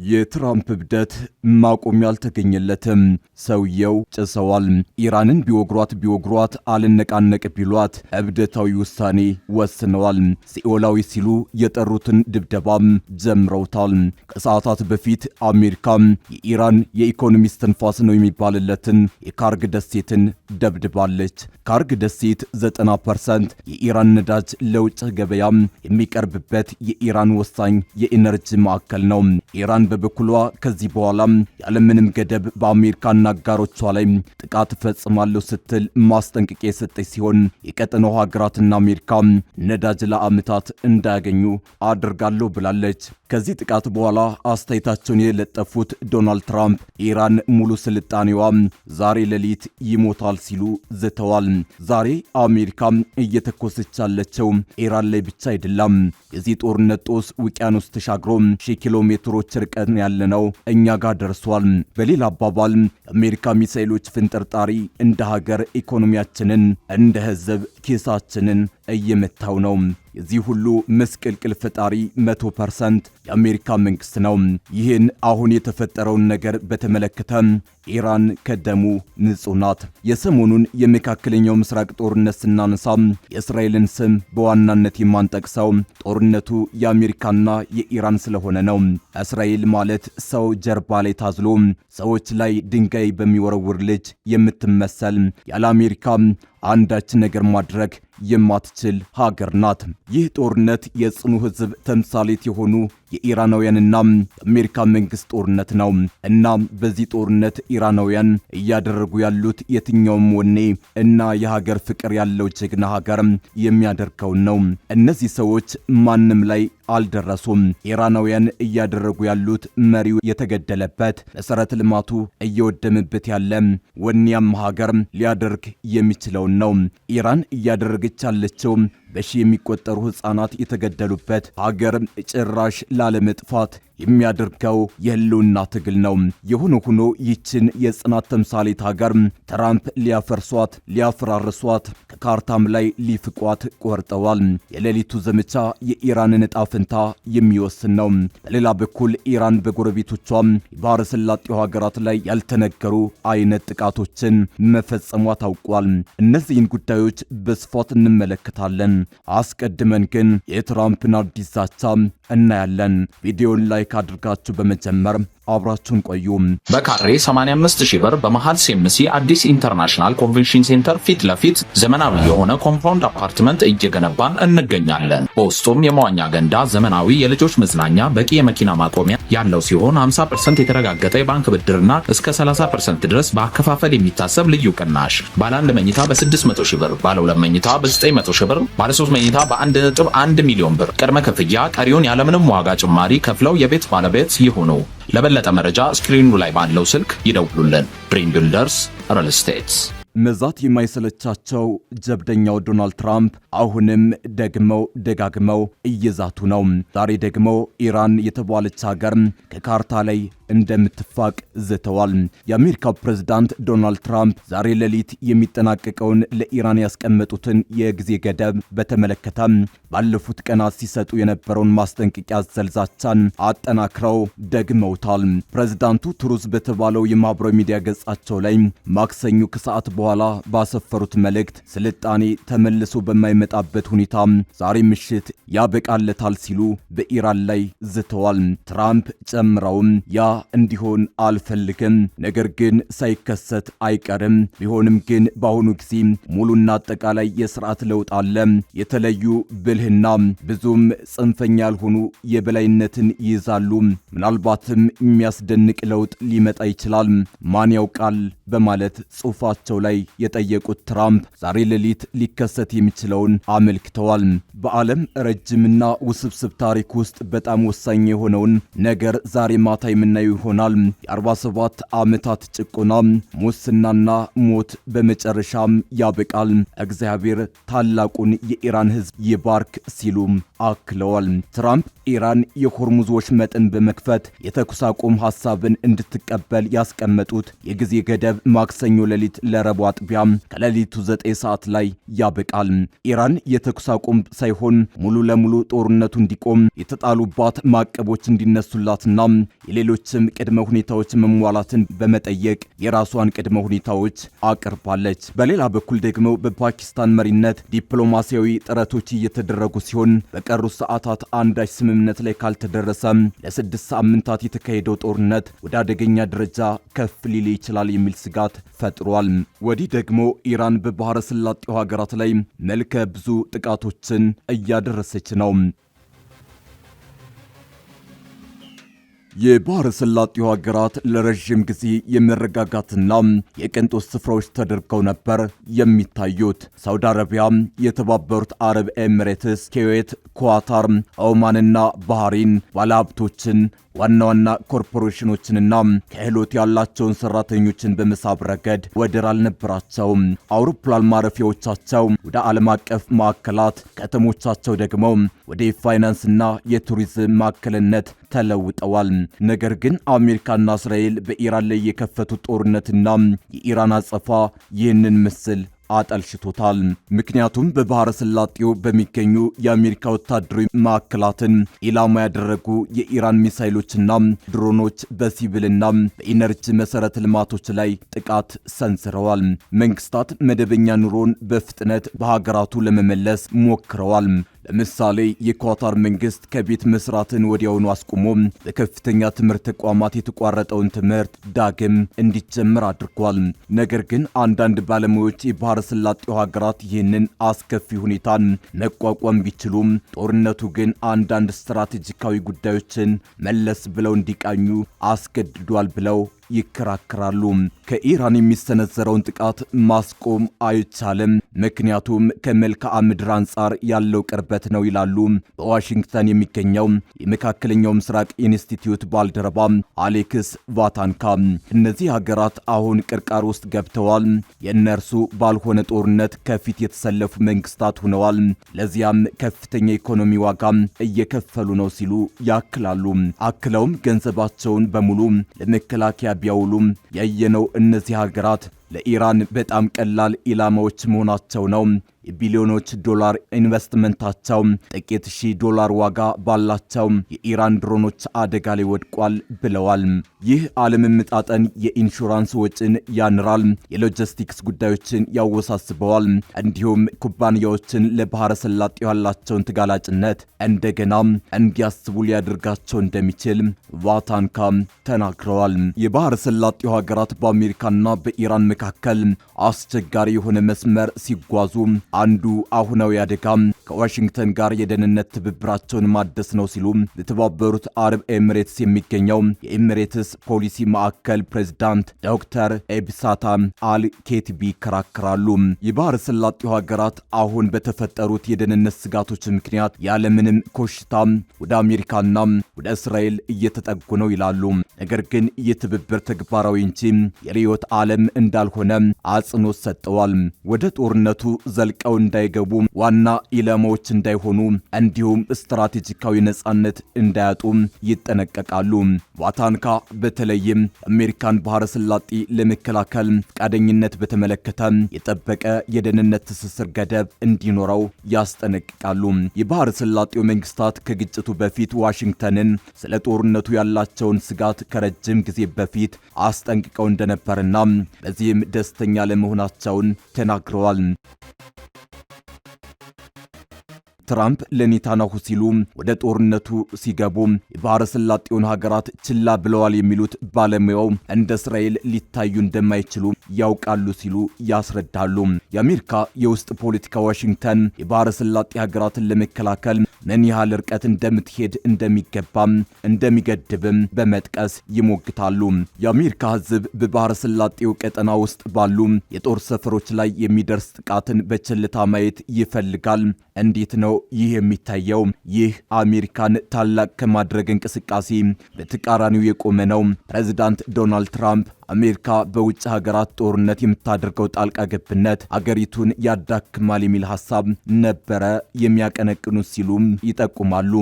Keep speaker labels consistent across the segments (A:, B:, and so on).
A: የትራምፕ እብደት ማቆሚያ አልተገኘለትም። ሰውየው ጭሰዋል። ኢራንን ቢወግሯት አልነቃነቅ ቢሏት እብደታዊ ውሳኔ ወስነዋል። ሲኦላዊ ሲሉ የጠሩትን ድብደባም ጀምረውታል። ከሰዓታት በፊት አሜሪካ የኢራን የኢኮኖሚ እስትንፋስ ነው የሚባልለትን የካርግ ደሴትን ደብድባለች። ካርግ ደሴት 90% የኢራን ነዳጅ ለውጭ ገበያ የሚቀርብበት የኢራን ወሳኝ የኢነርጂ ማዕከል ነው። ኢራን በበኩሏ ከዚህ በኋላ ያለምንም ገደብ በአሜሪካና አጋሮቿ ላይ ጥቃት ፈጽማለሁ ስትል ማስጠንቀቂያ የሰጠች ሲሆን የቀጠናው ሀገራትና አሜሪካ ነዳጅ ለዓመታት እንዳያገኙ አድርጋለሁ ብላለች። ከዚህ ጥቃት በኋላ አስተያየታቸውን የለጠፉት ዶናልድ ትራምፕ ኢራን ሙሉ ስልጣኔዋ ዛሬ ሌሊት ይሞታል ሲሉ ዝተዋል። ዛሬ አሜሪካ እየተኮሰች ያለችው ኢራን ላይ ብቻ አይደለም። የዚህ ጦርነት ጦስ ውቅያኖስ ተሻግሮ ሺህ ኪሎ ሜትሮች ርቀት ያለነው እኛ ጋር ደርሷል። በሌላ አባባል የአሜሪካ ሚሳኤሎች ፍንጥርጣሪ እንደ ሀገር ኢኮኖሚያችንን፣ እንደ ሕዝብ ኪሳችንን እየመታው ነው። የዚህ ሁሉ መስቀልቅል ፈጣሪ 100% የአሜሪካ መንግስት ነው። ይህን አሁን የተፈጠረውን ነገር በተመለከተ ኢራን ከደሙ ንጹህ ናት። የሰሞኑን የመካከለኛው ምስራቅ ጦርነት ስናነሳ የእስራኤልን ስም በዋናነት የማንጠቅሰው ጦርነቱ የአሜሪካና የኢራን ስለሆነ ነው። እስራኤል ማለት ሰው ጀርባ ላይ ታዝሎ ሰዎች ላይ ድንጋይ በሚወረውር ልጅ የምትመሰል ያለ አሜሪካ አንዳች ነገር ማድረግ የማትችል ሀገር ናት። ይህ ጦርነት የጽኑ ህዝብ ተምሳሌት የሆኑ የኢራናውያንና የአሜሪካ መንግስት ጦርነት ነው እና በዚህ ጦርነት ኢራናውያን እያደረጉ ያሉት የትኛውም ወኔ እና የሀገር ፍቅር ያለው ጀግና ሀገር የሚያደርገውን ነው። እነዚህ ሰዎች ማንም ላይ አልደረሱም። ኢራናውያን እያደረጉ ያሉት መሪው የተገደለበት መሰረተ ልማቱ እየወደመበት ያለ ወኔያም ሀገር ሊያደርግ የሚችለውን ነው። ኢራን እያደረገች ያለችው በሺህ የሚቆጠሩ ህፃናት የተገደሉበት ሀገር ጭራሽ ላለመጥፋት የሚያደርገው የህልውና ትግል ነው። የሆነ ሆኖ ይችን የጽናት ተምሳሌት ሀገር ትራምፕ ሊያፈርሷት፣ ሊያፈራርሷት፣ ከካርታም ላይ ሊፍቋት ቆርጠዋል። የሌሊቱ ዘመቻ የኢራንን ዕጣ ፈንታ የሚወስን ነው። በሌላ በኩል ኢራን በጎረቤቶቿ የባህረ ሰላጤው ሀገራት ላይ ያልተነገሩ አይነት ጥቃቶችን መፈጸሟ ታውቋል። እነዚህን ጉዳዮች በስፋት እንመለከታለን። አስቀድመን ግን የትራምፕን አዲስ ዛቻ እናያለን። ቪዲዮን ላይክ አድርጋችሁ በመጀመር አብራችሁን ቆዩ።
B: በካሬ 85,000 ብር በመሃል ሲኤምሲ አዲስ ኢንተርናሽናል ኮንቬንሽን ሴንተር ፊት ለፊት ዘመናዊ የሆነ ኮምፓውንድ አፓርትመንት እየገነባን እንገኛለን። በውስጡም የመዋኛ ገንዳ፣ ዘመናዊ የልጆች መዝናኛ፣ በቂ የመኪና ማቆሚያ ያለው ሲሆን 50% የተረጋገጠ የባንክ ብድርና እስከ 30% ድረስ በአከፋፈል የሚታሰብ ልዩ ቅናሽ። ባለ 1 መኝታ በ600,000 ብር፣ ባለ 2 መኝታ በ900,000 ብር፣ ባለ 3 መኝታ በ1.1 ሚሊዮን ብር ቅድመ ክፍያ፣ ቀሪውን ያለምንም ዋጋ ጭማሪ ከፍለው የቤት ባለቤት ይሁኑ። ለበለጠ መረጃ ስክሪኑ ላይ ባለው ስልክ ይደውሉልን። ድሪም ቢልደርስ ሪል ስቴት።
A: መዛት የማይሰለቻቸው ጀብደኛው ዶናልድ ትራምፕ አሁንም ደጋግመው እየዛቱ ነው። ዛሬ ደግሞ ኢራን የተባለች ሀገር ከካርታ ላይ እንደምትፋቅ ዝተዋል። የአሜሪካው ፕሬዝዳንት ዶናልድ ትራምፕ ዛሬ ሌሊት የሚጠናቀቀውን ለኢራን ያስቀመጡትን የጊዜ ገደብ በተመለከተ ባለፉት ቀናት ሲሰጡ የነበረውን ማስጠንቀቂያ አዘል ዛቻን አጠናክረው ደግመውታል። ፕሬዝዳንቱ ትሩዝ በተባለው የማህበራዊ ሚዲያ ገጻቸው ላይ ማክሰኞ ከሰዓት በኋላ ባሰፈሩት መልእክት ስልጣኔ ተመልሶ በማይመጣበት ሁኔታ ዛሬ ምሽት ያበቃለታል ሲሉ በኢራን ላይ ዝተዋል። ትራምፕ ጨምረውም ያ እንዲሆን አልፈልግም፣ ነገር ግን ሳይከሰት አይቀርም። ቢሆንም ግን በአሁኑ ጊዜ ሙሉና አጠቃላይ የስርዓት ለውጥ አለ። የተለዩ ብልህና ብዙም ጽንፈኛ ያልሆኑ የበላይነትን ይይዛሉ። ምናልባትም የሚያስደንቅ ለውጥ ሊመጣ ይችላል፣ ማን ያውቃል በማለት ጽሑፋቸው ላይ የጠየቁት ትራምፕ ዛሬ ሌሊት ሊከሰት የሚችለውን አመልክተዋል። በዓለም ረጅምና ውስብስብ ታሪክ ውስጥ በጣም ወሳኝ የሆነውን ነገር ዛሬ ማታ የምናየው የምናየው ይሆናል። የ47 ዓመታት ጭቆና፣ ሙስናና ሞት በመጨረሻም ያበቃል። እግዚአብሔር ታላቁን የኢራን ሕዝብ ይባርክ ሲሉ አክለዋል። ትራምፕ ኢራን የሆርሙዝ ወሽመጥን በመክፈት የተኩስ አቁም ሐሳብን እንድትቀበል ያስቀመጡት የጊዜ ገደብ ማክሰኞ ሌሊት ለረቡዕ አጥቢያ ከሌሊቱ 9 ሰዓት ላይ ያበቃል። ኢራን የተኩስ አቁም ሳይሆን ሙሉ ለሙሉ ጦርነቱ እንዲቆም የተጣሉባት ማዕቀቦች እንዲነሱላትና የሌሎችም ቅድመ ሁኔታዎች መሟላትን በመጠየቅ የራሷን ቅድመ ሁኔታዎች አቅርባለች። በሌላ በኩል ደግሞ በፓኪስታን መሪነት ዲፕሎማሲያዊ ጥረቶች እየተደረጉ ሲሆን በቀሩት ሰዓታት አንዳች ስምምነት ላይ ካልተደረሰ ለ6 ሳምንታት የተካሄደው ጦርነት ወደ አደገኛ ደረጃ ከፍ ሊል ይችላል የሚል ስጋት ፈጥሯል። ወዲህ ደግሞ ኢራን በባህረ ሰላጤው ሀገራት ላይ መልከ ብዙ ጥቃቶችን እያደረሰች ነው። የባህረ ሰላጤው ሀገራት ለረጅም ጊዜ የመረጋጋትና የቅንጦት ስፍራዎች ተደርገው ነበር የሚታዩት። ሳውዲ አረቢያ፣ የተባበሩት አረብ ኤሚሬትስ፣ ኩዌት፣ ኳታር፣ ኦማንና ባህሬን ባለሀብቶችን ዋና ዋና ኮርፖሬሽኖችንና ክህሎት ያላቸውን ሰራተኞችን በመሳብ ረገድ ወደር አልነበራቸውም። አውሮፕላን ማረፊያዎቻቸው ወደ ዓለም አቀፍ ማዕከላት፣ ከተሞቻቸው ደግሞ ወደ የፋይናንስና የቱሪዝም ማዕከልነት ተለውጠዋል። ነገር ግን አሜሪካና እስራኤል በኢራን ላይ የከፈቱት ጦርነትና የኢራን አጸፋ ይህንን ምስል አጠልሽቶታል። ምክንያቱም በባህረ ሰላጤው በሚገኙ የአሜሪካ ወታደራዊ ማዕከላትን ኢላማ ያደረጉ የኢራን ሚሳይሎችና ድሮኖች በሲቪልና በኢነርጂ መሰረተ ልማቶች ላይ ጥቃት ሰንዝረዋል። መንግስታት መደበኛ ኑሮን በፍጥነት በሀገራቱ ለመመለስ ሞክረዋል። ለምሳሌ የኳታር መንግስት ከቤት መስራትን ወዲያውኑ አስቆሞ በከፍተኛ ትምህርት ተቋማት የተቋረጠውን ትምህርት ዳግም እንዲጀምር አድርጓል። ነገር ግን አንዳንድ ባለሙያዎች የባህረ ሰላጤው ሀገራት ይህንን አስከፊ ሁኔታን መቋቋም ቢችሉም ጦርነቱ ግን አንዳንድ ስትራቴጂካዊ ጉዳዮችን መለስ ብለው እንዲቃኙ አስገድዷል ብለው ይከራከራሉ። ከኢራን የሚሰነዘረውን ጥቃት ማስቆም አይቻልም፣ ምክንያቱም ከመልክዓ ምድር አንጻር ያለው ቅርበት ነው ይላሉ በዋሽንግተን የሚገኘው የመካከለኛው ምስራቅ ኢንስቲትዩት ባልደረባ አሌክስ ቫታንካ። እነዚህ ሀገራት አሁን ቅርቃር ውስጥ ገብተዋል። የእነርሱ ባልሆነ ጦርነት ከፊት የተሰለፉ መንግስታት ሆነዋል። ለዚያም ከፍተኛ ኢኮኖሚ ዋጋ እየከፈሉ ነው ሲሉ ያክላሉ። አክለውም ገንዘባቸውን በሙሉ ለመከላከያ ቢያውሉም ያየነው እነዚህ ሀገራት ለኢራን በጣም ቀላል ኢላማዎች መሆናቸው ነው። የቢሊዮኖች ዶላር ኢንቨስትመንታቸው ጥቂት $1000 ዋጋ ባላቸው የኢራን ድሮኖች አደጋ ላይ ወድቋል ብለዋል። ይህ አለመመጣጠን የኢንሹራንስ ወጪን ያንራል፣ የሎጂስቲክስ ጉዳዮችን ያወሳስበዋል፣ እንዲሁም ኩባንያዎችን ለባህረ ሰላጤው ያላቸውን ተጋላጭነት እንደገና እንዲያስቡ ሊያደርጋቸው እንደሚችል ቫታንካ ተናግረዋል። የባህረ ሰላጤው ሀገራት በአሜሪካና በኢራን መካከል አስቸጋሪ የሆነ መስመር ሲጓዙ አንዱ አሁናዊ አደጋ ከዋሽንግተን ጋር የደህንነት ትብብራቸውን ማደስ ነው ሲሉ የተባበሩት አረብ ኤሚሬትስ የሚገኘው የኤሚሬትስ ፖሊሲ ማዕከል ፕሬዝዳንት ዶክተር ኤብሳታ አል ኬቲቢ ይከራከራሉ። የባህረ ሰላጤው ሀገራት አሁን በተፈጠሩት የደህንነት ስጋቶች ምክንያት ያለምንም ኮሽታ ወደ አሜሪካና ወደ እስራኤል እየተጠጉ ነው ይላሉ። ነገር ግን የትብብር ተግባራዊ እንጂ የርዕዮተ ዓለም እንዳልሆነ አጽንኦት ሰጥተዋል። ወደ ጦርነቱ ዘልቀው እንዳይገቡ፣ ዋና ኢላማዎች እንዳይሆኑ፣ እንዲሁም ስትራቴጂካዊ ነጻነት እንዳያጡ ይጠነቀቃሉ። ቫታንካ በተለይም አሜሪካን ባህረ ሰላጤ ለመከላከል ፈቃደኝነት በተመለከተ የጠበቀ የደህንነት ትስስር ገደብ እንዲኖረው ያስጠነቅቃሉ። የባህረ ሰላጤው መንግስታት ከግጭቱ በፊት ዋሽንግተንን ስለ ጦርነቱ ያላቸውን ስጋት ከረጅም ጊዜ በፊት አስጠንቅቀው እንደነበርና በዚህም ደስተኛ ለመሆናቸውን ተናግረዋል። ትራምፕ ለኔታንያሁ ሲሉ ወደ ጦርነቱ ሲገቡ የባህረ ሰላጤውን ሀገራት ችላ ብለዋል የሚሉት ባለሙያው እንደ እስራኤል ሊታዩ እንደማይችሉ ያውቃሉ ሲሉ ያስረዳሉ። የአሜሪካ የውስጥ ፖለቲካ ዋሽንግተን የባህረ ሰላጤ ሀገራትን ለመከላከል ምን ያህል ርቀት እንደምትሄድ እንደሚገድብም በመጥቀስ ይሞግታሉ። የአሜሪካ ሕዝብ በባህረ ሰላጤው ቀጠና ውስጥ ባሉ የጦር ሰፈሮች ላይ የሚደርስ ጥቃትን በቸልታ ማየት ይፈልጋል። እንዴት ነው ይህ የሚታየው? ይህ አሜሪካን ታላቅ ከማድረግ እንቅስቃሴ በተቃራኒው የቆመ ነው። ፕሬዝዳንት ዶናልድ ትራምፕ አሜሪካ በውጭ ሀገራት ጦርነት የምታደርገው ጣልቃ ገብነት አገሪቱን ያዳክማል የሚል ሐሳብ ነበረ የሚያቀነቅኑት ሲሉም ይጠቁማሉ።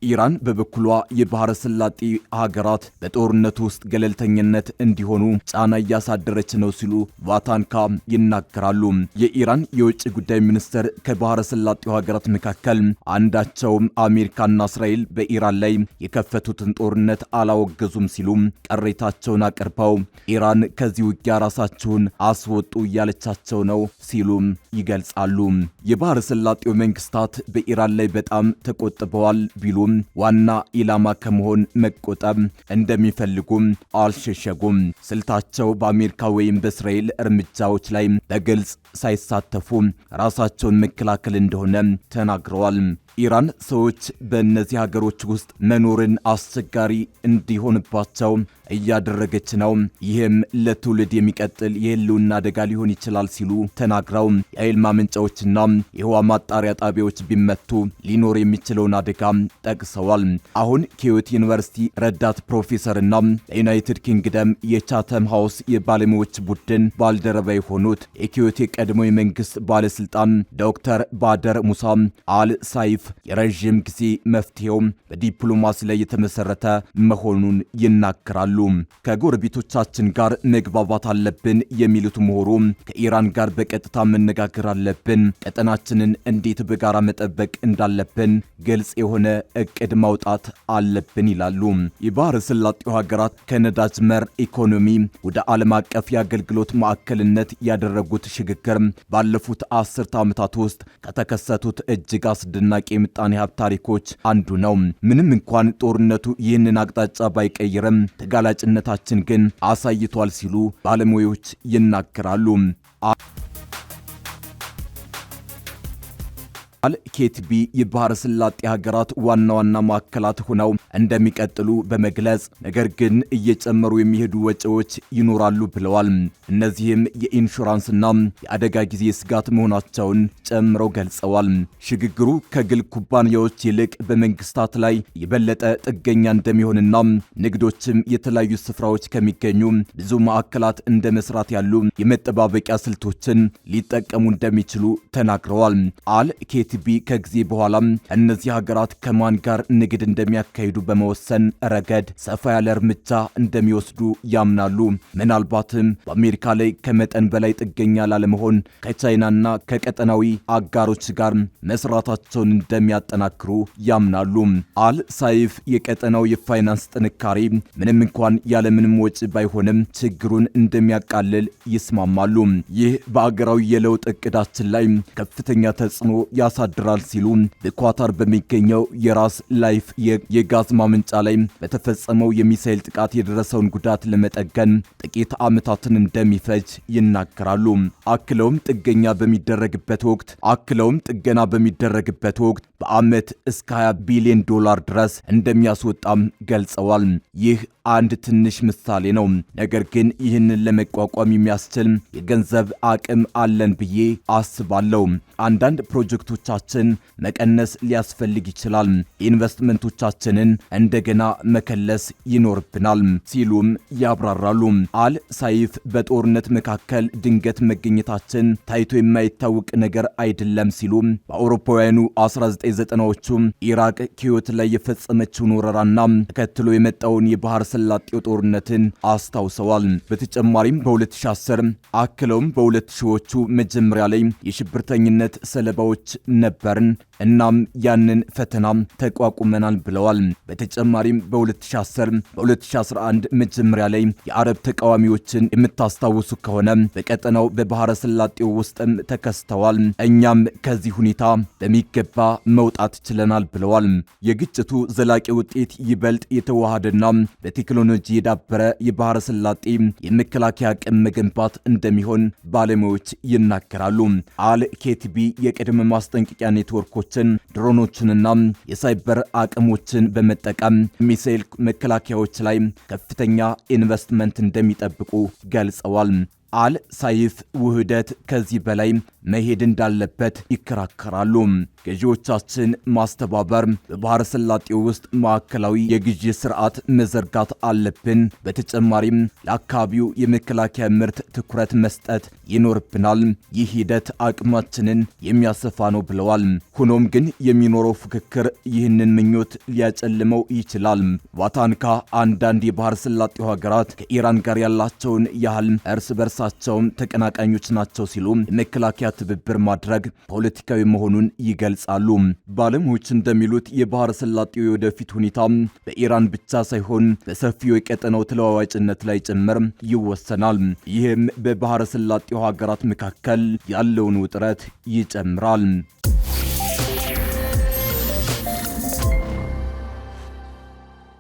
A: ኢራን በበኩሏ የባህረ ሰላጤ ሀገራት በጦርነቱ ውስጥ ገለልተኝነት እንዲሆኑ ጫና እያሳደረች ነው ሲሉ ቫታንካ ይናገራሉ። የኢራን የውጭ ጉዳይ ሚኒስትር ከባህረ ሰላጤው ሀገራት መካከል አንዳቸውም አሜሪካና እስራኤል በኢራን ላይ የከፈቱትን ጦርነት አላወገዙም ሲሉ ቅሬታቸውን አቅርበው ኢራን ከዚህ ውጊያ ራሳችሁን አስወጡ እያለቻቸው ነው ሲሉም ይገልጻሉ። የባህረ ሰላጤው መንግስታት በኢራን ላይ በጣም ተቆጥበዋል ቢሉም ዋና ኢላማ ከመሆን መቆጠብ እንደሚፈልጉም አልሸሸጉም። ስልታቸው በአሜሪካ ወይም በእስራኤል እርምጃዎች ላይ በግልጽ ሳይሳተፉ ራሳቸውን መከላከል እንደሆነ ተናግረዋል። ኢራን ሰዎች በእነዚህ ሀገሮች ውስጥ መኖርን አስቸጋሪ እንዲሆንባቸው እያደረገች ነው። ይህም ለትውልድ የሚቀጥል የህልውና አደጋ ሊሆን ይችላል ሲሉ ተናግረው የኃይል ማመንጫዎችና የውሃ ማጣሪያ ጣቢያዎች ቢመቱ ሊኖር የሚችለውን አደጋ ጠቅሰዋል። አሁን ኪዮት ዩኒቨርሲቲ ረዳት ፕሮፌሰርና ለዩናይትድ ኪንግደም የቻተም ሃውስ የባለሙያዎች ቡድን ባልደረባ የሆኑት የኪዮት የቀድሞ የመንግስት ባለስልጣን ዶክተር ባደር ሙሳ አል ሳይፍ የረዥም ጊዜ መፍትሄው በዲፕሎማሲ ላይ የተመሰረተ መሆኑን ይናገራሉ። ከጎረቤቶቻችን ጋር መግባባት አለብን የሚሉት ምሁሩ ከኢራን ጋር በቀጥታ መነጋገር አለብን፣ ቀጠናችንን እንዴት በጋራ መጠበቅ እንዳለብን ግልጽ የሆነ እቅድ ማውጣት አለብን ይላሉ። የባህረ ሰላጤው ሀገራት ከነዳጅ መር ኢኮኖሚ ወደ ዓለም አቀፍ የአገልግሎት ማዕከልነት ያደረጉት ሽግግር ባለፉት 10 ዓመታት ውስጥ ከተከሰቱት እጅግ አስደናቂ የምጣኔ ሀብት ታሪኮች አንዱ ነው። ምንም እንኳን ጦርነቱ ይህንን አቅጣጫ ባይቀይርም ተጋላጭነታችን ግን አሳይቷል ሲሉ ባለሙያዎች ይናገራሉ። ኬትቢ የባህረ ሰላጤ ሀገራት ዋና ዋና ማዕከላት ሆነው እንደሚቀጥሉ በመግለጽ ነገር ግን እየጨመሩ የሚሄዱ ወጪዎች ይኖራሉ ብለዋል። እነዚህም የኢንሹራንስና የአደጋ ጊዜ ስጋት መሆናቸውን ጨምረው ገልጸዋል። ሽግግሩ ከግል ኩባንያዎች ይልቅ በመንግስታት ላይ የበለጠ ጥገኛ እንደሚሆንና ንግዶችም የተለያዩ ስፍራዎች ከሚገኙ ብዙ ማዕከላት እንደ መስራት ያሉ የመጠባበቂያ ስልቶችን ሊጠቀሙ እንደሚችሉ ተናግረዋል። ኬትቢ ከጊዜ በኋላ እነዚህ ሀገራት ከማን ጋር ንግድ እንደሚያካሂዱ በመወሰን ረገድ ሰፋ ያለ እርምጃ እንደሚወስዱ ያምናሉ። ምናልባትም በአሜሪካ ላይ ከመጠን በላይ ጥገኛ ላለመሆን ከቻይናና ከቀጠናዊ አጋሮች ጋር መስራታቸውን እንደሚያጠናክሩ ያምናሉ። አል ሳይፍ የቀጠናው የፋይናንስ ጥንካሬ ምንም እንኳን ያለምንም ወጪ ባይሆንም ችግሩን እንደሚያቃልል ይስማማሉ። ይህ በአገራዊ የለውጥ እቅዳችን ላይ ከፍተኛ ተጽዕኖ ያሳድራል ሲሉ በኳታር በሚገኘው የራስ ላይፍ የጋዝ ማመንጫ ላይ በተፈጸመው የሚሳኤል ጥቃት የደረሰውን ጉዳት ለመጠገን ጥቂት ዓመታትን እንደሚፈጅ ይናገራሉ። አክለውም ጥገና በሚደረግበት ወቅት በዓመት እስከ $20 ቢሊዮን ድረስ እንደሚያስወጣም ገልጸዋል። ይህ አንድ ትንሽ ምሳሌ ነው። ነገር ግን ይህንን ለመቋቋም የሚያስችል የገንዘብ አቅም አለን ብዬ አስባለሁ። አንዳንድ ፕሮጀክቶቻችን መቀነስ ሊያስፈልግ ይችላል። ኢንቨስትመንቶቻችንን እንደገና መከለስ ይኖርብናል ሲሉም ያብራራሉ። አል ሳይፍ በጦርነት መካከል ድንገት መገኘታችን ታይቶ የማይታወቅ ነገር አይደለም ሲሉ በአውሮፓውያኑ 1990ዎቹ ኢራቅ ኪዮት ላይ የፈጸመችውን ወረራና ተከትሎ የመጣውን የባህር ሰላጤው ጦርነትን አስታውሰዋል። በተጨማሪም በ2010 አክለውም በ2000ዎቹ መጀመሪያ ላይ የሽብርተኝነት ሰለባዎች ነበርን፣ እናም ያንን ፈተና ተቋቁመናል ብለዋል። በተጨማሪም በ2011 መጀመሪያ ላይ የአረብ ተቃዋሚዎችን የምታስታውሱ ከሆነ በቀጠናው በባህረ ሰላጤው ውስጥም ተከስተዋል። እኛም ከዚህ ሁኔታ በሚገባ መውጣት ችለናል ብለዋል። የግጭቱ ዘላቂ ውጤት ይበልጥ የተዋሃደና በቴክኖሎጂ የዳበረ የባህረ ሰላጤ የመከላከያ አቅም መገንባት እንደሚሆን ባለሙያዎች ይናገራሉ። አል ኬትቢ የቅድመ ማስጠንቀቂያ ኔትወርኮች ታንኮችን፣ ድሮኖችንና የሳይበር አቅሞችን በመጠቀም ሚሳኤል መከላከያዎች ላይ ከፍተኛ ኢንቨስትመንት እንደሚጠብቁ ገልጸዋል። አል ሳይፍ ውህደት ከዚህ በላይ መሄድ እንዳለበት ይከራከራሉ። ገዢዎቻችን ማስተባበር፣ በባህረ ሰላጤው ውስጥ ማዕከላዊ የግዢ ስርዓት መዘርጋት አለብን። በተጨማሪም ለአካባቢው የመከላከያ ምርት ትኩረት መስጠት ይኖርብናል። ይህ ሂደት አቅማችንን የሚያሰፋ ነው ብለዋል። ሆኖም ግን የሚኖረው ፍክክር ይህንን ምኞት ሊያጨልመው ይችላል። ዋታንካ አንዳንድ የባህረ ሰላጤው ሀገራት ከኢራን ጋር ያላቸውን ያህል እርስ በርሳቸውም ተቀናቃኞች ናቸው ሲሉ የመከላከያ ትብብር ማድረግ ፖለቲካዊ መሆኑን ይገልጻሉ። ባለሙያዎች እንደሚሉት የባህረ ሰላጤው የወደፊት ሁኔታ በኢራን ብቻ ሳይሆን በሰፊው የቀጠናው ተለዋዋጭነት ላይ ጭምር ይወሰናል። ይህም በባህረ ሰላጤው ሀገራት መካከል ያለውን ውጥረት ይጨምራል።